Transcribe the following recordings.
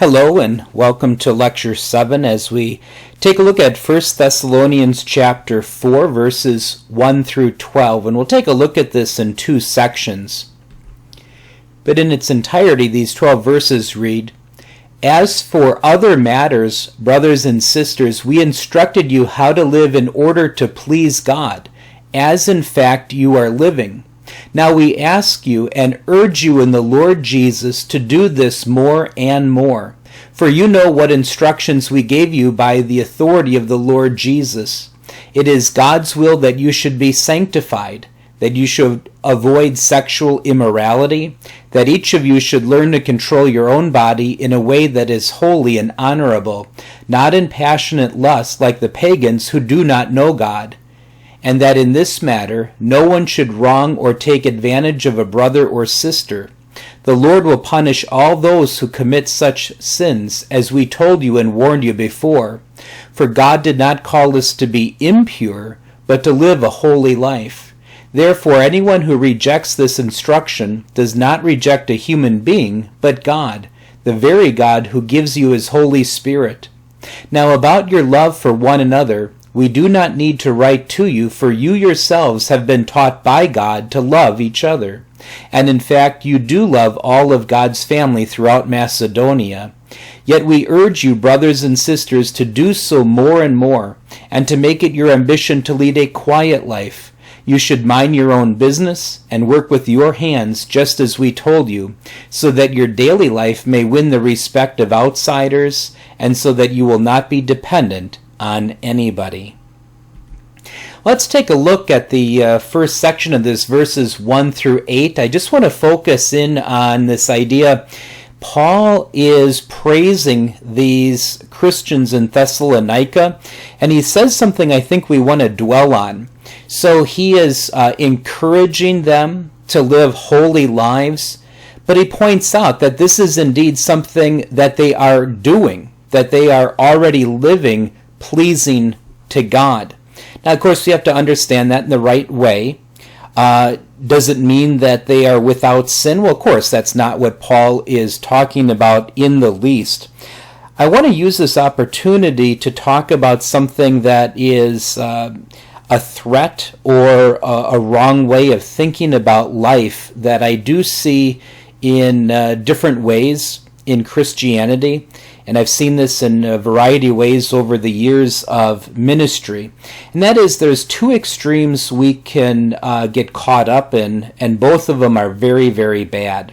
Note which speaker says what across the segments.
Speaker 1: Hello and welcome to Lecture 7 as we take a look at 1 Thessalonians chapter 4 verses 1 through 12. And we'll take a look at this in two sections. But in its entirety, these 12 verses read, "As for other matters, brothers and sisters, we instructed you how to live in order to please God, as in fact you are living. Now we ask you and urge you in the Lord Jesus to do this more and more. For you know what instructions we gave you by the authority of the Lord Jesus. It is God's will that you should be sanctified, that you should avoid sexual immorality, that each of you should learn to control your own body in a way that is holy and honorable, not in passionate lust like the pagans who do not know God. And that in this matter no one should wrong or take advantage of a brother or sister. The Lord will punish all those who commit such sins, as we told you and warned you before. For God did not call us to be impure, but to live a holy life. Therefore anyone who rejects this instruction does not reject a human being, but God, the very God who gives you his Holy Spirit. Now about your love for one another, we do not need to write to you, for you yourselves have been taught by God to love each other. And in fact, you do love all of God's family throughout Macedonia. Yet we urge you, brothers and sisters, to do so more and more, and to make it your ambition to lead a quiet life. You should mind your own business and work with your hands, just as we told you, so that your daily life may win the respect of outsiders, and so that you will not be dependent on anybody." Let's take a look at the first section of this, verses 1 through 8. I just want to focus in on this idea. Paul is praising these Christians in Thessalonica, and he says something I think we want to dwell on. So he is encouraging them to live holy lives, but he points out that this is indeed something that they are doing, that they are already living pleasing to God. Now, of course, we have to understand that in the right way. Does it mean that they are without sin? Well, of course, that's not what Paul is talking about in the least. I want to use this opportunity to talk about something that is a threat or a wrong way of thinking about life that I do see in different ways in Christianity. And I've seen this in a variety of ways over the years of ministry. And that is, there's two extremes we can get caught up in, and both of them are very, very bad.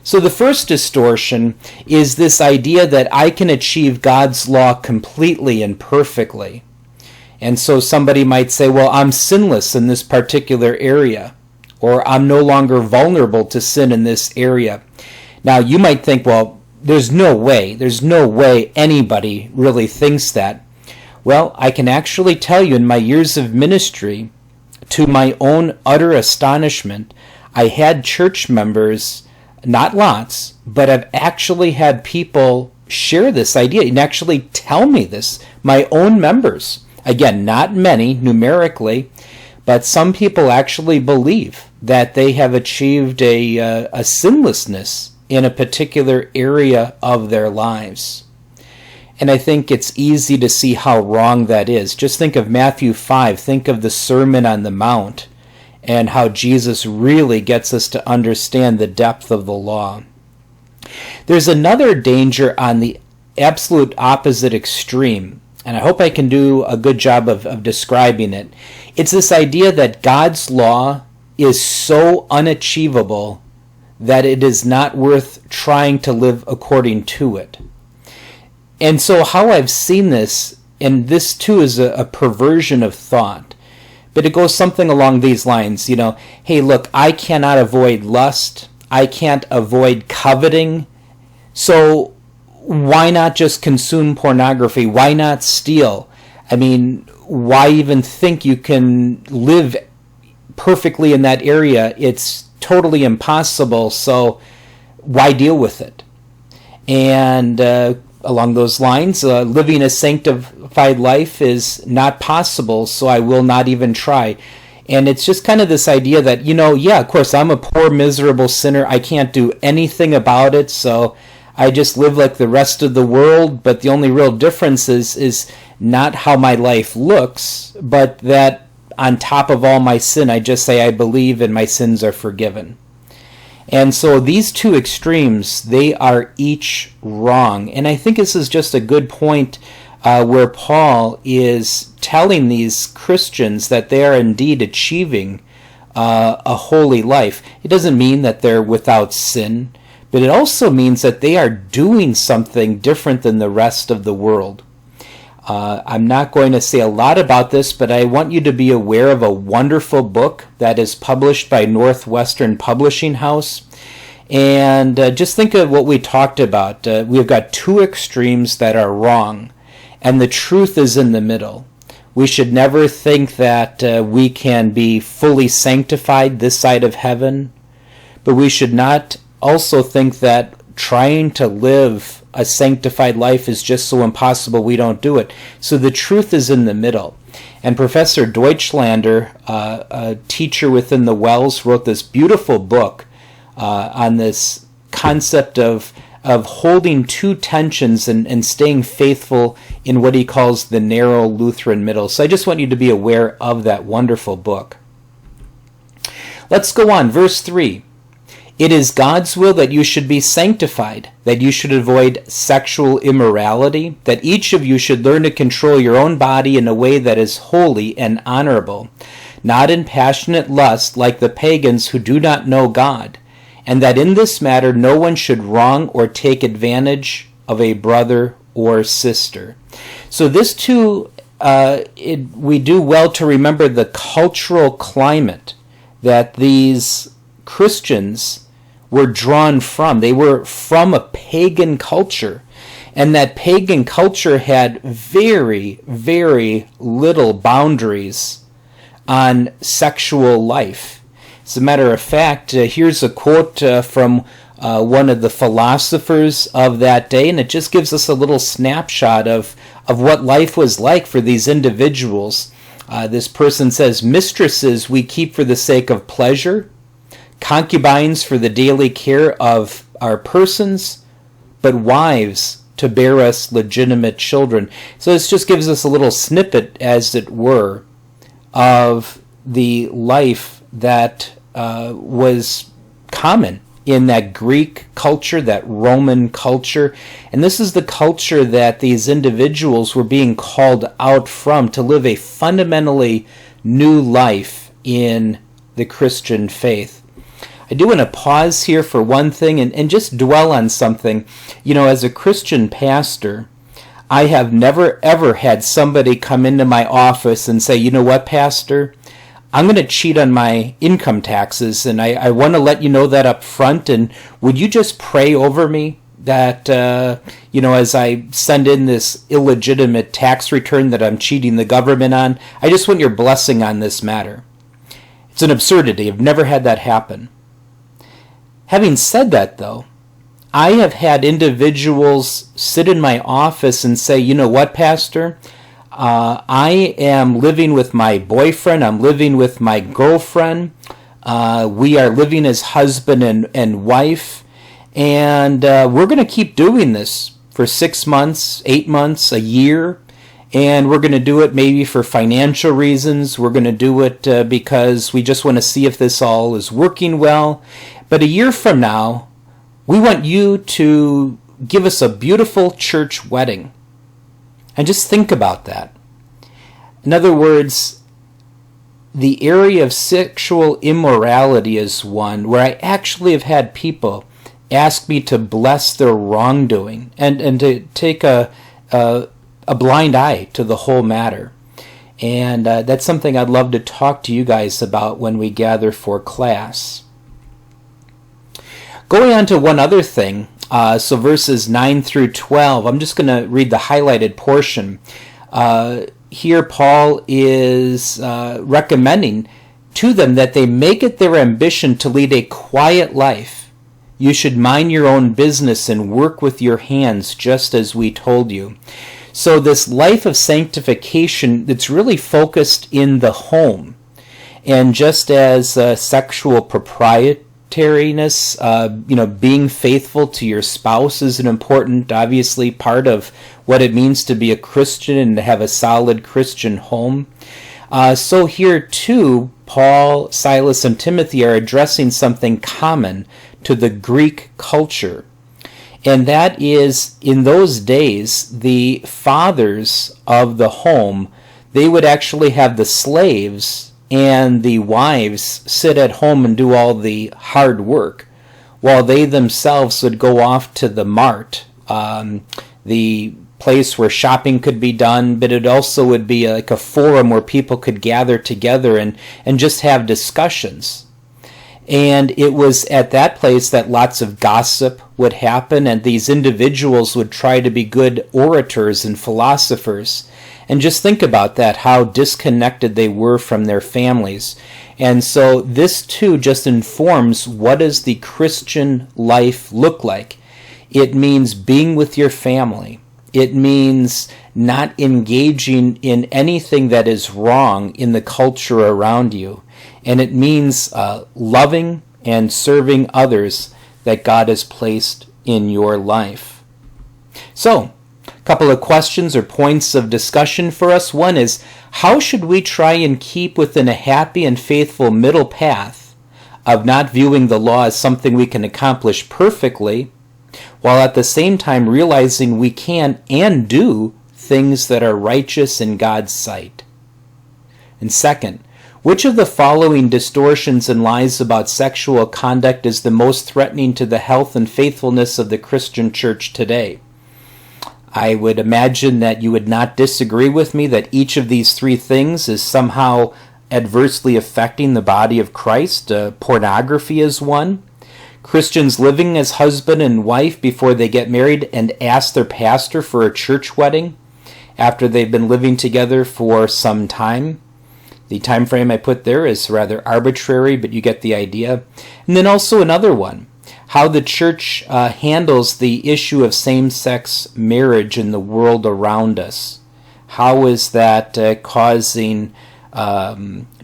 Speaker 1: So the first distortion is this idea that I can achieve God's law completely and perfectly. And so somebody might say, well, I'm sinless in this particular area, or I'm no longer vulnerable to sin in this area. Now, you might think, well, there's no way anybody really thinks that. Well, I can actually tell you in my years of ministry, to my own utter astonishment, I had church members, not lots, but I've actually had people share this idea and actually tell me this, my own members. Again, not many numerically, but some people actually believe that they have achieved a sinlessness in a particular area of their lives. And I think it's easy to see how wrong that is. Just think of Matthew 5. Think of the Sermon on the Mount and how Jesus really gets us to understand the depth of the law. There's another danger on the absolute opposite extreme, and I hope I can do a good job of describing it. It's this idea that God's law is so unachievable that it is not worth trying to live according to it. And so how I've seen this, and this too is a perversion of thought, but it goes something along these lines, hey, look, I cannot avoid lust, I can't avoid coveting, so why not just consume pornography? Why not steal? I mean, why even think you can live perfectly in that area? It's totally impossible, so why deal with it? And along those lines, living a sanctified life is not possible, so I will not even try. And it's just kind of this idea that, of course, I'm a poor, miserable sinner. I can't do anything about it, so I just live like the rest of the world, but the only real difference is not how my life looks, but that on top of all my sin, I just say I believe and my sins are forgiven. And so these two extremes, they are each wrong. And I think this is just a good point where Paul is telling these Christians that they are indeed achieving a holy life. It doesn't mean that they're without sin, but it also means that they are doing something different than the rest of the world. I'm not going to say a lot about this, but I want you to be aware of a wonderful book that is published by Northwestern Publishing House. And just think of what we talked about. We've got two extremes that are wrong, and the truth is in the middle. We should never think that we can be fully sanctified this side of heaven, but we should not also think that trying to live a sanctified life is just so impossible we don't do it. So the truth is in the middle. And Professor Deutschlander, a teacher within the Wells, wrote this beautiful book on this concept of holding two tensions and staying faithful in what he calls the narrow Lutheran middle. So I just want you to be aware of that wonderful book. Let's go on. Verse 3. It is God's will that you should be sanctified, that you should avoid sexual immorality, that each of you should learn to control your own body in a way that is holy and honorable, not in passionate lust like the pagans who do not know God, and that in this matter no one should wrong or take advantage of a brother or sister. So this too, we do well to remember the cultural climate that these Christians were drawn from. They were from a pagan culture, and that pagan culture had very, very little boundaries on sexual life. As a matter of fact, here's a quote from one of the philosophers of that day, and it just gives us a little snapshot of what life was like for these individuals. This person says, "Mistresses we keep for the sake of pleasure, concubines for the daily care of our persons, but wives to bear us legitimate children." So this just gives us a little snippet, as it were, of the life that was common in that Greek culture, that Roman culture. And this is the culture that these individuals were being called out from to live a fundamentally new life in the Christian faith. I do want to pause here for one thing and just dwell on something. You know, as a Christian pastor, I have never ever had somebody come into my office and say, "You know what, Pastor? I'm going to cheat on my income taxes, and I want to let you know that up front, and would you just pray over me that, as I send in this illegitimate tax return that I'm cheating the government on, I just want your blessing on this matter." It's an absurdity. I've never had that happen. Having said that, though, I have had individuals sit in my office and say, "You know what, Pastor? I am living with my boyfriend. I'm living with my girlfriend. We are living as husband and wife. And we're going to keep doing this for 6 months, 8 months, a year. And we're going to do it maybe for financial reasons. We're going to do it because we just want to see if this all is working well. But a year from now, we want you to give us a beautiful church wedding." And just think about that. In other words, the area of sexual immorality is one where I actually have had people ask me to bless their wrongdoing and to take a blind eye to the whole matter. And that's something I'd love to talk to you guys about when we gather for class. Going on to one other thing, so verses 9 through 12, I'm just going to read the highlighted portion. Here Paul is recommending to them that they make it their ambition to lead a quiet life. You should mind your own business and work with your hands, just as we told you. So this life of sanctification, it's really focused in the home. And just as sexual propriety sectariness. Being faithful to your spouse is an important, obviously, part of what it means to be a Christian and to have a solid Christian home. So here too, Paul, Silas, and Timothy are addressing something common to the Greek culture. And that is, in those days, the fathers of the home, they would actually have the slaves and the wives sit at home and do all the hard work, while they themselves would go off to the mart, the place where shopping could be done, but it also would be like a forum where people could gather together and just have discussions. And it was at that place that lots of gossip would happen, and these individuals would try to be good orators and philosophers. And just think about that, how disconnected they were from their families. And so this too just informs, what does the Christian life look like? It means being with your family. It means not engaging in anything that is wrong in the culture around you. And it means loving and serving others that God has placed in your life. So, a couple of questions or points of discussion for us. One is, how should we try and keep within a happy and faithful middle path of not viewing the law as something we can accomplish perfectly, while at the same time realizing we can and do things that are righteous in God's sight? And second, which of the following distortions and lies about sexual conduct is the most threatening to the health and faithfulness of the Christian church today? I would imagine that you would not disagree with me that each of these three things is somehow adversely affecting the body of Christ. Pornography is one. Christians living as husband and wife before they get married and ask their pastor for a church wedding after they've been living together for some time. The time frame I put there is rather arbitrary, but you get the idea. And then also another one, how the church handles the issue of same-sex marriage in the world around us. How is that causing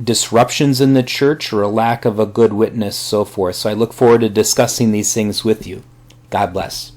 Speaker 1: disruptions in the church or a lack of a good witness, so forth. So I look forward to discussing these things with you. God bless.